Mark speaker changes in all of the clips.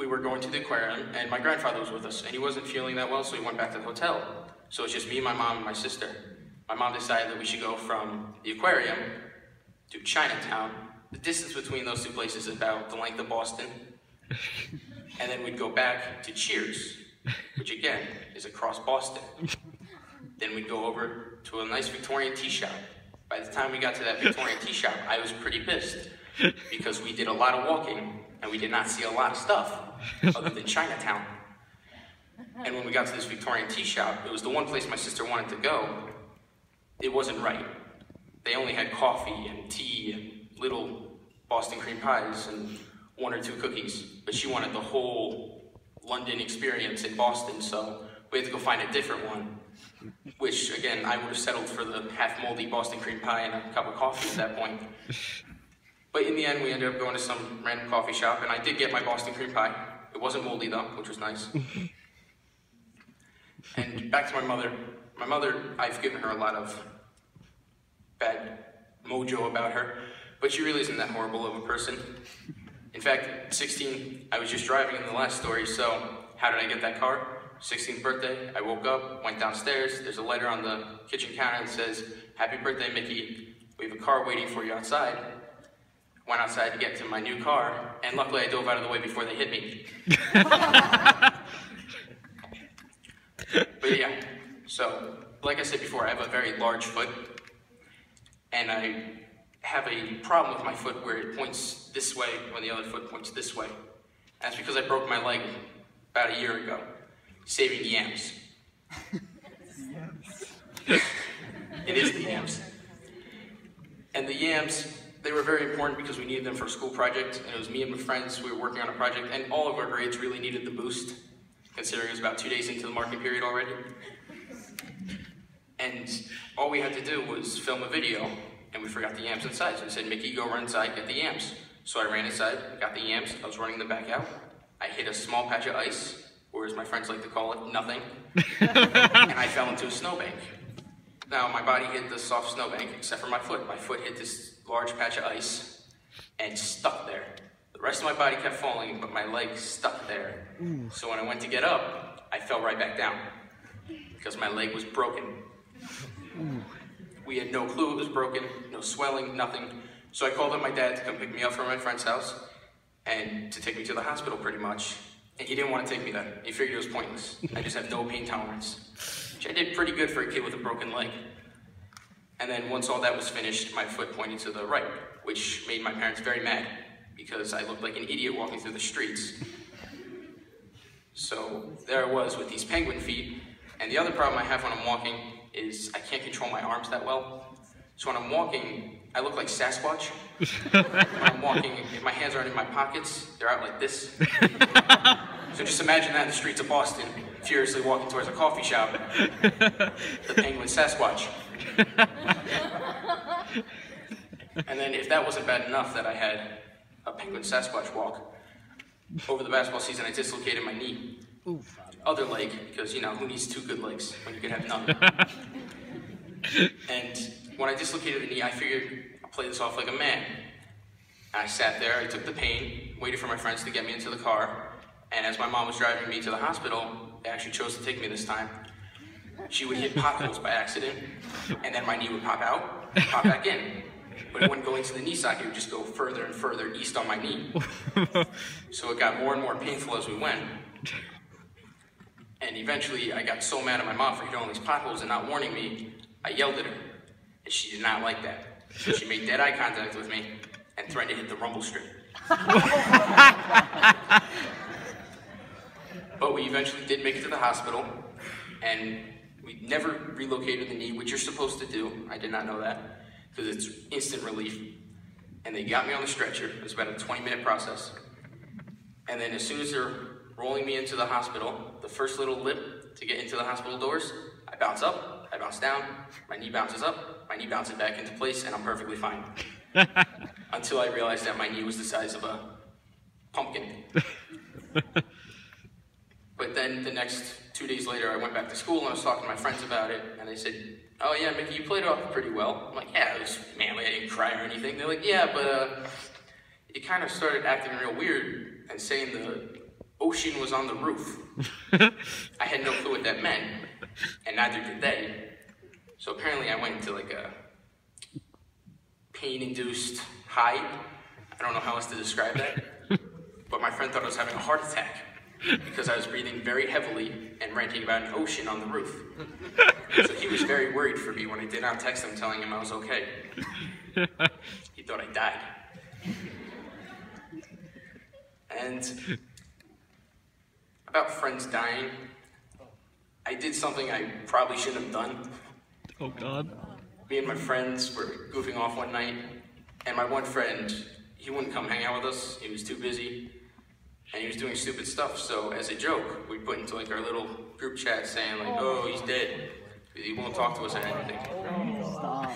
Speaker 1: we were going to the aquarium, and my grandfather was with us, and he wasn't feeling that well, so he went back to the hotel. So it's just me, my mom, and my sister. My mom decided that we should go from the aquarium to Chinatown. The distance between those two places is about the length of Boston. And then we'd go back to Cheers, which again is across Boston. Then we'd go over to a nice Victorian tea shop. By the time we got to that Victorian tea shop, I was pretty pissed because we did a lot of walking and we did not see a lot of stuff other than Chinatown. And when we got to this Victorian tea shop, it was the one place my sister wanted to go. It wasn't right. They only had coffee and tea and little Boston cream pies and 1 or 2 cookies, but she wanted the whole London experience in Boston, so we had to go find a different one, which again, I would have settled for the half moldy Boston cream pie and a cup of coffee at that point. But in the end, we ended up going to some random coffee shop, and I did get my Boston cream pie. It wasn't moldy though, which was nice. And back to my mother. My mother, I've given her a lot of bad mojo about her, but she really isn't that horrible of a person. In fact, at 16, I was just driving in the last story, so how did I get that car? 16th birthday, I woke up, went downstairs, there's a letter on the kitchen counter that says, "Happy birthday, Mickey. We have a car waiting for you outside." Went outside to get to my new car, and luckily I dove out of the way before they hit me. But yeah, so like I said before, I have a very large foot, and I have a problem with my foot where it points this way when the other foot points this way. That's because I broke my leg about a year ago, saving yams. It is the yams. And the yams, they were very important because we needed them for a school project, and it was me and my friends, we were working on a project, and all of our grades really needed the boost, considering it was about 2 days into the marking period already. And all we had to do was film a video, and we forgot the yams inside. So we said, "Mickey, go run inside, get the yams." So I ran inside, got the yams, I was running them back out. I hit a small patch of ice, or as my friends like to call it, nothing. And I fell into a snowbank. Now, my body hit the soft snowbank, except for my foot. My foot hit this large patch of ice and stuck there. The rest of my body kept falling, but my leg stuck there. So when I went to get up, I fell right back down because my leg was broken. We had no clue it was broken, no swelling, nothing. So I called up my dad to come pick me up from my friend's house and to take me to the hospital pretty much. And he didn't want to take me there. He figured it was pointless. I just have no pain tolerance, which I did pretty good for a kid with a broken leg. And then once all that was finished, my foot pointed to the right, which made my parents very mad because I looked like an idiot walking through the streets. So there I was with these penguin feet. And the other problem I have when I'm walking is I can't control my arms that well. So when I'm walking, I look like Sasquatch. When I'm walking, if my hands aren't in my pockets, they're out like this. So just imagine that in the streets of Boston, furiously walking towards a coffee shop, the penguin Sasquatch. And then if that wasn't bad enough that I had a penguin Sasquatch walk, over the basketball season I dislocated my knee. Other leg, because you know, who needs 2 good legs when you could have none? And when I dislocated the knee, I figured I'll play this off like a man. And I sat there, I took the pain, waited for my friends to get me into the car, and as my mom was driving me to the hospital, they actually chose to take me this time. She would hit potholes by accident, and then my knee would pop out, pop back in. But it wouldn't go into the knee socket, it would just go further and further east on my knee. So it got more and more painful as we went. And eventually, I got so mad at my mom for hitting all these potholes and not warning me, I yelled at her. And she did not like that. So she made dead eye contact with me and threatened to hit the rumble strip. But we eventually did make it to the hospital, and we never relocated the knee, which you're supposed to do. I did not know that, because it's instant relief. And they got me on the stretcher. It was about a 20-minute process. And then as soon as they're rolling me into the hospital, the first little lip to get into the hospital doors, I bounce up, I bounce down, my knee bounces up, my knee bounces back into place, and I'm perfectly fine. Until I realized that my knee was the size of a pumpkin. But then the next 2 days later, I went back to school and I was talking to my friends about it, and they said, "Oh yeah, Mickey, you played it off pretty well." I'm like, "Yeah, it was manly, I didn't cry or anything." They're like, "Yeah, but you kind of started acting real weird and saying the ocean was on the roof. I had no clue what that meant, and neither did they. So apparently I went into like a pain-induced high. I don't know how else to describe that, but my friend thought I was having a heart attack because I was breathing very heavily and ranting about an ocean on the roof. So he was very worried for me when I did not text him telling him I was okay. He thought I died. And about friends dying, I did something I probably shouldn't have done.
Speaker 2: Oh God.
Speaker 1: Me and my friends were goofing off one night, and my one friend, he wouldn't come hang out with us. He was too busy, and he was doing stupid stuff. So as a joke, we put into like our little group chat saying like, oh, he's dead. He won't talk to us or anything.
Speaker 3: Stop.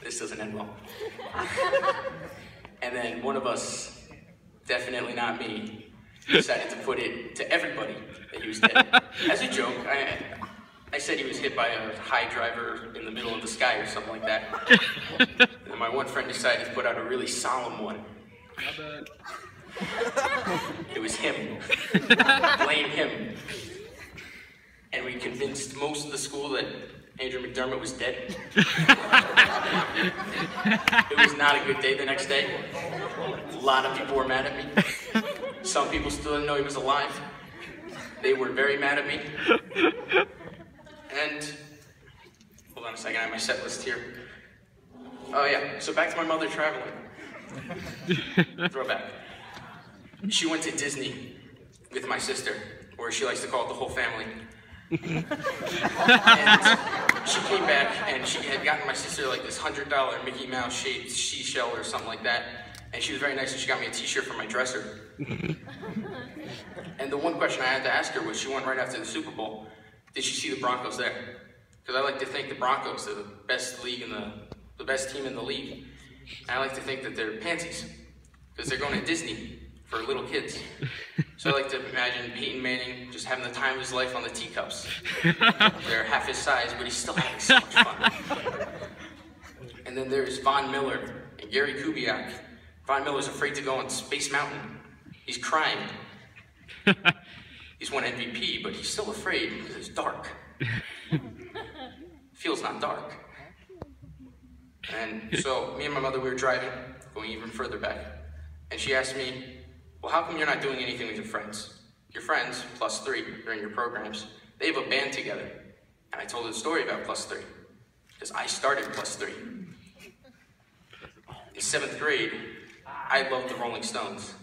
Speaker 1: This doesn't end well. And then one of us, definitely not me, decided to put it to everybody that he was dead. As a joke, I said he was hit by a high driver in the middle of the sky or something like that. And my one friend decided to put out a really solemn one. It was him. Blame him. And we convinced most of the school that Andrew McDermott was dead. It was not a good day the next day. A lot of people were mad at me. Some people still didn't know he was alive. They were very mad at me. And, hold on a second, I have my set list here. Oh yeah, so back to my mother traveling. Throwback. She went to Disney with my sister, or she likes to call it the whole family. And she came back and she had gotten my sister like this $100 Mickey Mouse shaped seashell or something like that. And she was very nice and she got me a t-shirt from my dresser. And the one question I had to ask her was, she went right after the Super Bowl, did she see the Broncos there? Because I like to think the Broncos are the best league in the best team in the league. And I like to think that they're pansies, because they're going to Disney for little kids. So I like to imagine Peyton Manning just having the time of his life on the teacups. They're half his size, but he's still having so much fun. And then there's Von Miller and Gary Kubiak. Von Miller's afraid to go on Space Mountain. He's crying. He's won MVP, but he's still afraid because it's dark. Feels not dark. And so me and my mother, we were driving, going even further back. And she asked me, well, how come you're not doing anything with your friends? Your friends, plus 3, during your programs, they have a band together. And I told her the story about plus 3, because I started plus 3. In 7th grade, I loved the Rolling Stones.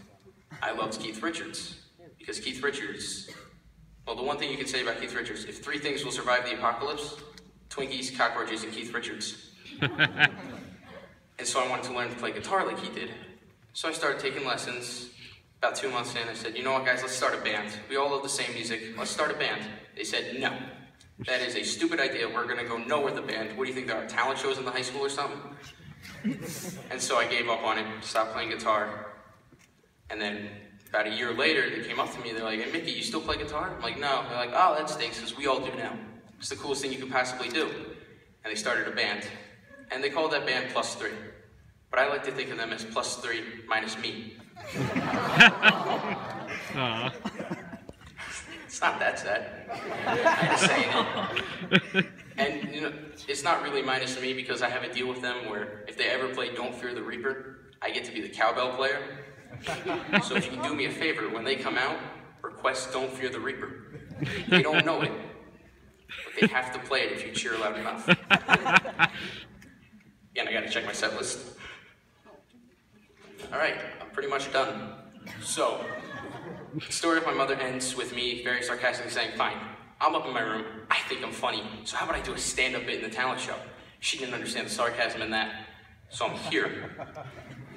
Speaker 1: I loved Keith Richards, because Keith Richards, well, the one thing you can say about Keith Richards, if 3 things will survive the apocalypse, Twinkies, cockroaches, and Keith Richards. And so I wanted to learn to play guitar like he did. So I started taking lessons. About 2 months in, I said, you know what guys, let's start a band. We all love the same music, let's start a band. They said, no, that is a stupid idea, we're gonna go nowhere with the band. What do you think, there are talent shows in the high school or something? And so I gave up on it, stopped playing guitar. And then about a year later, they came up to me, they're like, hey Mickey, you still play guitar? I'm like, no. They're like, oh, that stinks, because we all do now. It's the coolest thing you could possibly do. And they started a band. And they called that band Plus 3. But I like to think of them as plus 3 minus me. It's not that sad. I'm just saying it. And you know, it's not really minus me because I have a deal with them where if they ever play Don't Fear the Reaper, I get to be the cowbell player. So if you can do me a favor, when they come out, request Don't Fear the Reaper. They don't know it, but they have to play it if you cheer loud enough. Again, I gotta check my set list. All right, I'm pretty much done. So, the story of my mother ends with me very sarcastically saying, fine, I'm up in my room, I think I'm funny, so how about I do a stand-up bit in the talent show? She didn't understand the sarcasm in that, so I'm here.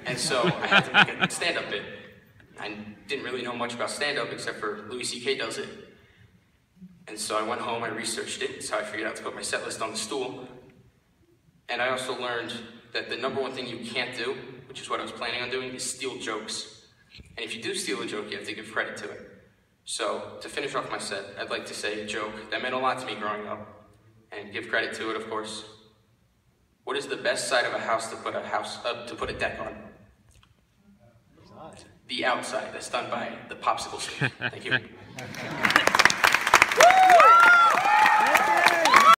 Speaker 1: And so I had to make a stand-up bit. I didn't really know much about stand-up except for Louis C.K. does it. And so I went home, I researched it, that's how I figured out to put my set list on the stool. And I also learned that the number one thing you can't do, which is what I was planning on doing, is steal jokes. And if you do steal a joke, you have to give credit to it. So, to finish off my set, I'd like to say a joke that meant a lot to me growing up, and give credit to it, of course. What is the best side of a house to put a deck on? the outside. That's done by the popsicle stick. Thank you.